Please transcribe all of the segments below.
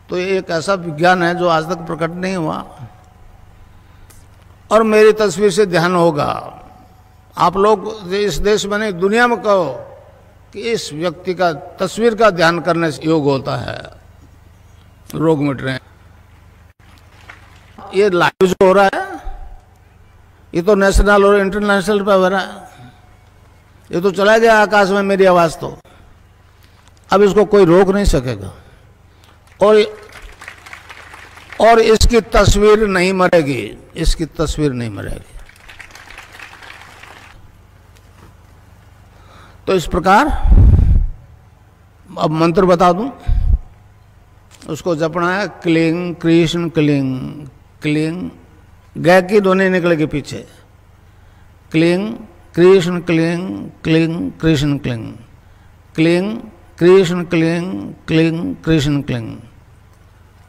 तो ये एक ऐसा विज्ञान है जो आज तक प्रकट नहीं हुआ। और मेरी तस्वीर से ध्यान होगा। आप लोग इस देश में नहीं, दुनिया में कहो कि इस व्यक्ति का तस्वीर का ध्यान करने से योग होता है, रोग मिट रहे हैं। ये लाइव जो हो रहा है, ये तो नेशनल और इंटरनेशनल पे हो रहा है। ये तो चला गया आकाश में मेरी आवाज तो। अब इसको कोई रोक नहीं सकेगा। और इसकी तस्वीर नहीं मरेगी, इसकी तस्वीर नहीं मरेगी। तो इस प्रकार अब मंत्र बता दूं, उसको जपना है। क्लिंग कृष्ण क्लिंग, क्लिंग गै की ध्वनि निकलेगी पीछे। क्लिंग कृष्ण क्लिंग, क्लिंग कृष्ण क्लिंग, क्लिंग कृष्ण क्लिंग, क्लिंग कृष्ण क्लिंग।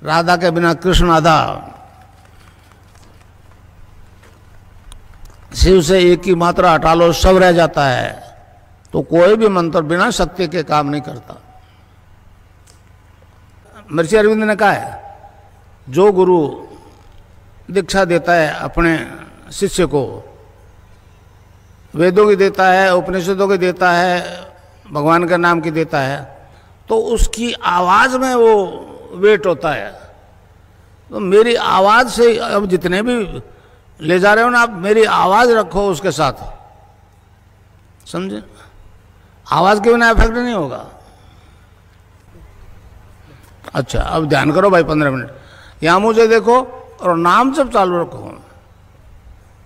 राधा के बिना कृष्ण आधा। शिव से एक ही मात्रा हटा लो, सब रह जाता है। तो कोई भी मंत्र बिना शक्ति के काम नहीं करता। महर्षि अरविंद ने कहा है, जो गुरु दीक्षा देता है अपने शिष्य को, वेदों की देता है, उपनिषदों की देता है, भगवान के नाम की देता है, तो उसकी आवाज में वो वेट होता है। तो मेरी आवाज से अब जितने भी ले जा रहे हो ना, आप मेरी आवाज रखो उसके साथ, समझे? आवाज के बिना इफेक्ट नहीं होगा। अच्छा, अब ध्यान करो भाई 15 मिनट। यहां मुझे देखो और नाम सब चालू रखो।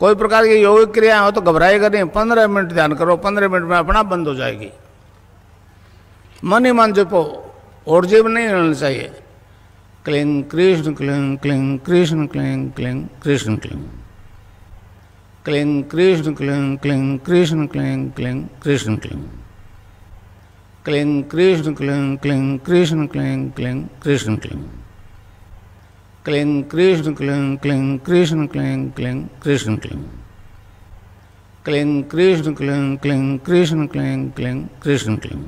कोई प्रकार की योगिक क्रियाएं हो तो घबराएगा नहीं। 15 मिनट ध्यान करो, 15 मिनट में अपना बंद हो जाएगी। मन ही मन जपो, और जीव नहीं रहना चाहिए। क्लिंग कृष्ण क्लिंग, क्लिंग कृष्ण क्लिंग, क्लिंग कृष्ण क्लिंग, क्लिंग कृष्ण क्लिंग, क्लिंग कृष्ण क्लिंग, क्लिंग कृष्ण क्लिंग, क्लिंग कृष्ण क्लिंग, क्लिंग कृष्ण क्लिंग, क्लिंग कृष्ण क्लिंग, क्लिंग कृष्ण क्लिंग, क्लिंग कृष्ण क्लिंग, क्लिंग कृष्ण क्लिंग, क्लिंग कृष्ण क्लिंग, क्लिंग कृष्ण क्लिंग, क्लिंग कृष्ण क्लिंग,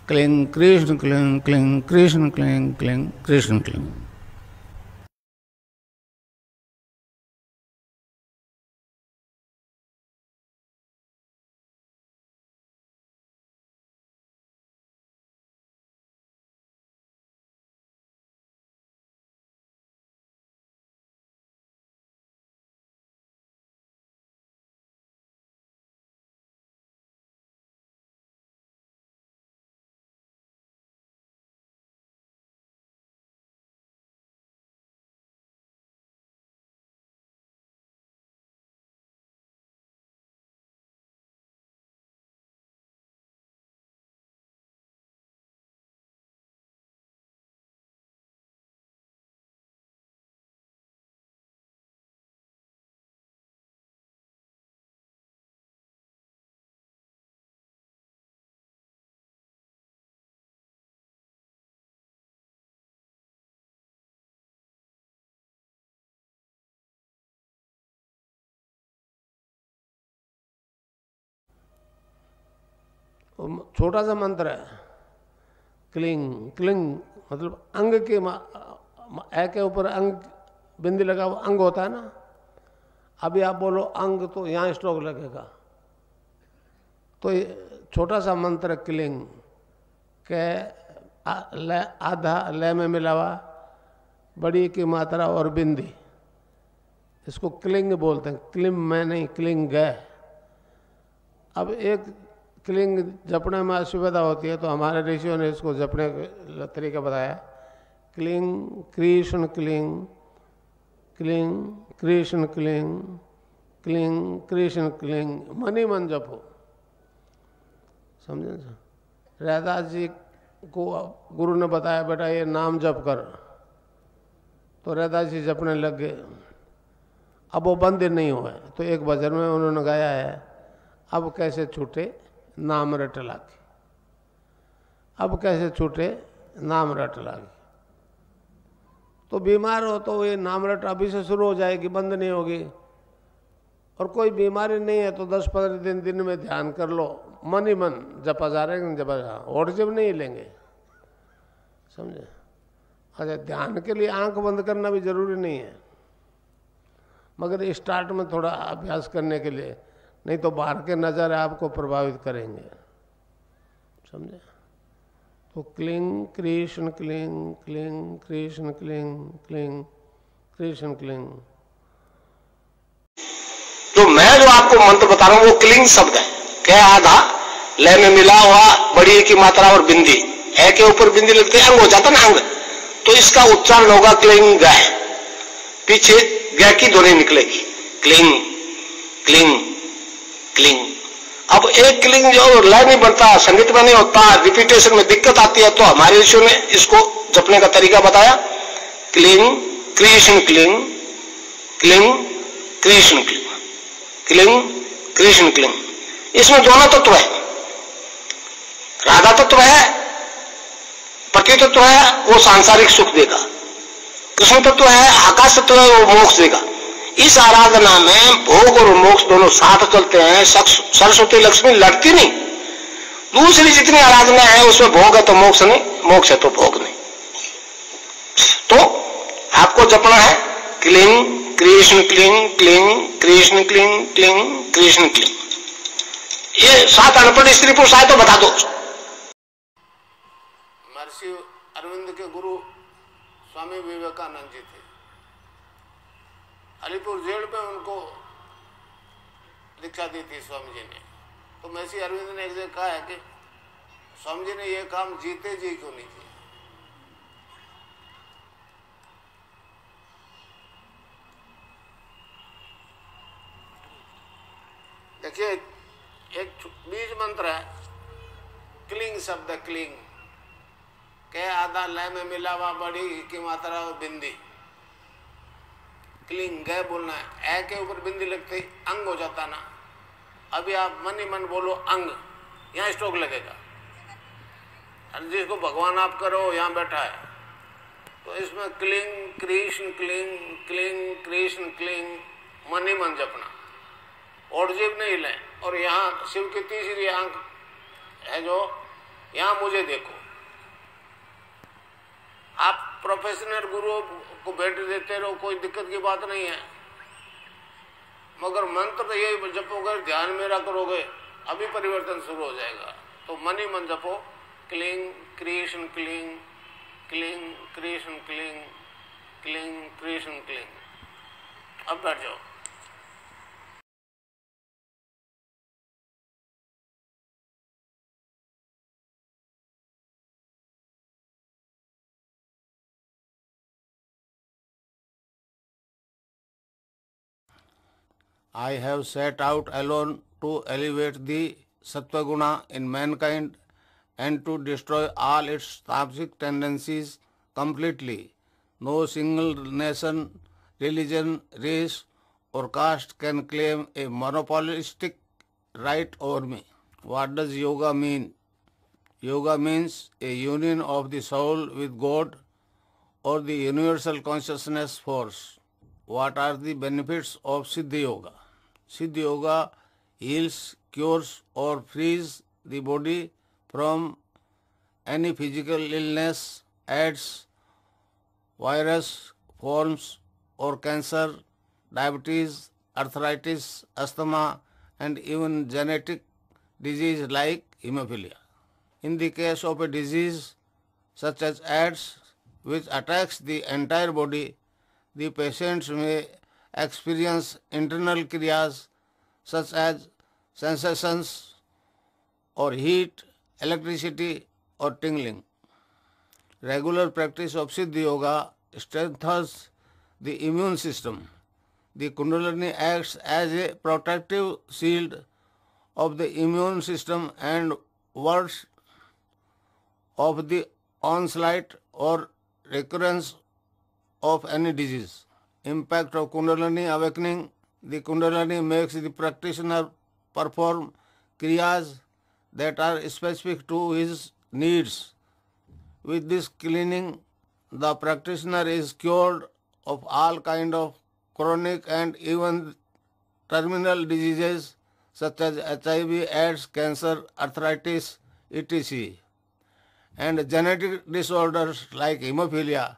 क्लिंग कृष्ण क्लिंग, क्लिंग कृष्ण क्लिंग, क्लिंग कृष्ण क्लिंग। छोटा सा मंत्र है, क्लिंग। क्लिंग मतलब अंग के ए के ऊपर अंग बिंदी लगा हुआ अंग होता है ना। अभी आप बोलो अंग तो यहाँ स्ट्रोक लगेगा। तो ये छोटा सा मंत्र क्लिंग के आधा लय में मिला हुआ, बड़ी की मात्रा और बिंदी, इसको क्लिंग बोलते हैं। क्लिम में नहीं, क्लिंग है। अब एक क्लिंग जपने में असुविधा होती है, तो हमारे ऋषियों ने इसको जपने का तरीका बताया। क्लिंग कृष्ण क्लिंग, क्लिंग कृष्ण क्लिंग, क्लिंग कृष्ण क्लिंग, मन ही मन जपो, समझे? रैदास जी को गुरु ने बताया, बेटा ये नाम जप कर, तो रैदास जी जपने लग गए। अब वो बंद नहीं हुए, तो एक भजन में उन्होंने गाया है, अब कैसे छूटे नाम रट लागे, अब कैसे छूटे नाम रट लागे। तो बीमार हो तो ये नाम रट अभी से शुरू हो जाएगी, बंद नहीं होगी। और कोई बीमारी नहीं है तो 10-15 दिन में ध्यान कर लो, मन ही मन जपा जा रहे हैं, जपा जा, और जब नहीं लेंगे, समझे? अच्छा, ध्यान के लिए आंख बंद करना भी जरूरी नहीं है, मगर स्टार्ट में थोड़ा अभ्यास करने के लिए, नहीं तो बाहर के नज़ारे आपको प्रभावित करेंगे, समझे। तो क्लिंग कृष्ण क्लिंग क्लिंग कृष्ण क्लिंग क्लिंग कृष्ण क्लिंग। तो मैं जो आपको मंत्र बता रहा हूं वो क्लिंग शब्द है। क्या आधा लय में मिला हुआ बड़ी की मात्रा और बिंदी, ए के ऊपर बिंदी लगती है, अंग हो जाता ना अंग, तो इसका उच्चारण होगा क्लिंग गह, पीछे गह की ध्वनि निकलेगी, क्लिंग क्लिंग क्लिंग। अब एक क्लिंग जो लय नहीं बनता, संगीत में नहीं होता, रिपीटेशन में दिक्कत आती है, तो हमारे ऋषियों ने इसको जपने का तरीका बताया, क्लिंग कृष्ण क्लिंग क्लिंग कृष्ण क्लिंग क्लिंग कृष्ण क्लिंग। इसमें दोनों तत्व है, राधा तत्व है, पति तत्व है, वो सांसारिक सुख देगा, कृष्ण तत्व है, आकाश तत्व है, वो मोक्ष देगा। इस आराधना में भोग और मोक्ष दोनों साथ चलते हैं। सरस्वती लक्ष्मी लड़ती नहीं। दूसरी जितनी आराधना है उसमें भोग है तो मोक्ष नहीं, मोक्ष है तो भोग नहीं। तो आपको जपना है क्लिंग कृष्ण क्लिंग क्लिंग कृष्ण क्लिंग क्लिंग कृष्ण क्लिंग। ये 7 अनपढ़ स्त्री पुरुष आए तो बता दो। महर्षि अरविंद के गुरु स्वामी विवेकानंद जी थे, अलीपुर जेल पे उनको दीक्षा दी थी स्वामी जी ने। तो महर्षि अरविंद ने एक जगह कहा है कि स्वामी जी ने यह काम जीते जी क्यों नहीं किया। देखिए, एक बीज मंत्र है, क्लिंग शब्द, क्लिंग के आधा लय में मिला हुआ बड़ी की मात्रा और बिंदी, क्लिंग गए बोलना है, ए के ऊपर बिंदी लगती अंग हो जाता ना। अभी आप मन ही मन बोलो अंग, यहाँ स्ट्रोक लगेगा। जिसको भगवान आप करो यहाँ बैठा है, तो इसमें क्लिंग कृष्ण क्लिंग क्लिंग कृष्ण क्लिंग मन ही मन जपना और जीभ नहीं हिलाए। और यहाँ शिव की तीसरी आंख है जो यहाँ मुझे देखो। आप प्रोफेशनल गुरुओं को भेंट देते रहो, कोई दिक्कत की बात नहीं है, मगर मंत्र तो ये जपोगे, ध्यान मेरा करोगे, अभी परिवर्तन शुरू हो जाएगा। तो मन ही मन जपो क्लिंग कृष्ण क्लिंग क्लिंग कृष्ण क्लिंग क्लिंग कृष्ण क्लिंग। अब बैठ जाओ। I have set out alone to elevate the Sattva-guna in mankind and to destroy all its tamasic tendencies completely. No single nation, religion, race or caste can claim a monopolistic right over me. What does yoga mean? Yoga means a union of the soul with God or the universal consciousness force. What are the benefits of Siddha Yoga? Siddha Yoga heals, cures or frees the body from any physical illness, AIDS, virus forms or cancer, diabetes, arthritis, asthma and even genetic disease like hemophilia. In the case of a disease such as AIDS which attacks the entire body, the patients may experience internal kriyas such as sensations or heat, electricity or tingling. Regular practice of Siddha Yoga strengthens the immune system. The Kundalini acts as a protective shield of the immune system and wards off the onslaught or recurrence of any disease. Impact of Kundalini awakening. The Kundalini makes the practitioner perform kriyas that are specific to his needs. With this cleaning, the practitioner is cured of all kind of chronic and even terminal diseases such as HIV, AIDS, cancer, arthritis, etc. and genetic disorders like hemophilia,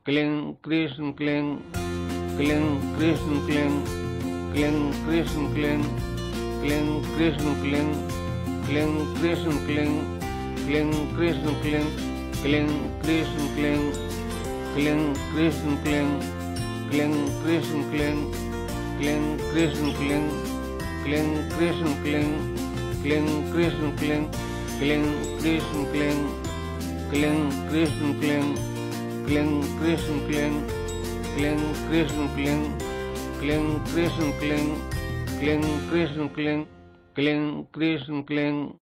cling Krishna क्लिंग, क्लिंग कृष्ण क्लिंग, क्लिंग कृष्ण क्लिंग, क्लिंग कृष्ण क्लिंग, क्लिंग कृष्ण क्लिंग, क्लिंग कृष्ण क्लिंग, क्लिंग कृष्ण क्लिंग, क्लिंग कृष्ण क्लिंग, क्लिंग कृष्ण क्लिंग, क्लिंग कृष्ण क्लिंग, क्लिंग कृष्ण क्लिंग, क्लिंग कृष्ण क्लिंग, क्लिंग कृष्ण क्लिंग, क्लिंग कृष्ण क्लिंग, क्लिंग कृष्ण क्लिंग, क्लिंग कृष्ण क्लिंग, क्लिंग कृष्ण क्लिंग, क्लिंग कृष्ण क्लिंग, क्लिंग कृष्ण क्लिंग।